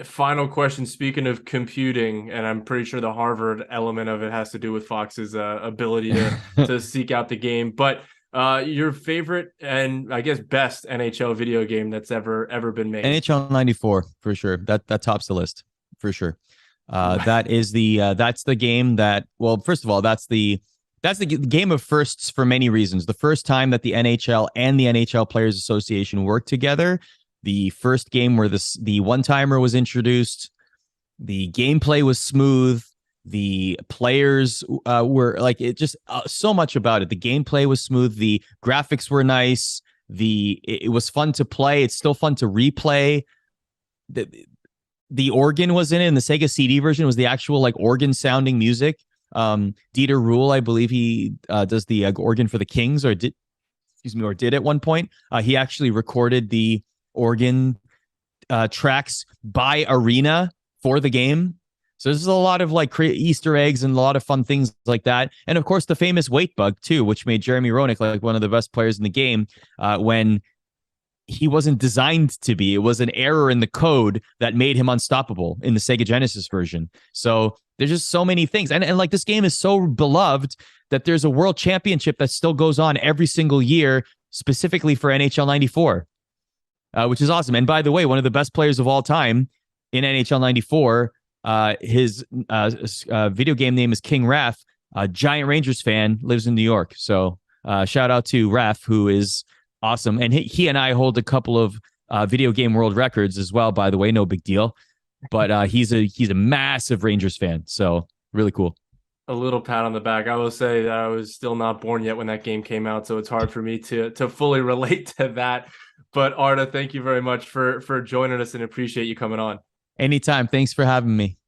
Final question. Speaking of computing, and I'm pretty sure the Harvard element of it has to do with Fox's ability to seek out the game. But your favorite and I guess best NHL video game that's ever been made? NHL 94 for sure. That tops the list for sure. That's the game that, well, first of all, that's the game of firsts for many reasons. The first time that the NHL and the NHL Players Association worked together, the first game where the one timer was introduced, the gameplay was smooth. The players were like, it just so much about it. The gameplay was smooth. The graphics were nice. It was fun to play. It's still fun to replay. The organ was in it. In the Sega CD version was the actual like organ sounding music. Dieter Rule, I believe he does the organ for the Kings, or did at one point. He actually recorded the organ tracks by arena for the game. So there's a lot of like Easter eggs and a lot of fun things like that. And of course, the famous weight bug too, which made Jeremy Roenick like one of the best players in the game when he wasn't designed to be. It was an error in the code that made him unstoppable in the Sega Genesis version. So there's just so many things. And like this game is so beloved that there's a world championship that still goes on every single year, specifically for NHL 94, which is awesome. And by the way, one of the best players of all time in NHL 94, his video game name is King Raph, a giant Rangers fan, lives in New York. So shout out to Raph, who is awesome. And he and I hold a couple of video game world records as well, by the way, no big deal. But he's a massive Rangers fan. So really cool. A little pat on the back. I will say that I was still not born yet when that game came out, so it's hard for me to fully relate to that. But Arda, thank you very much for joining us and appreciate you coming on. Anytime. Thanks for having me.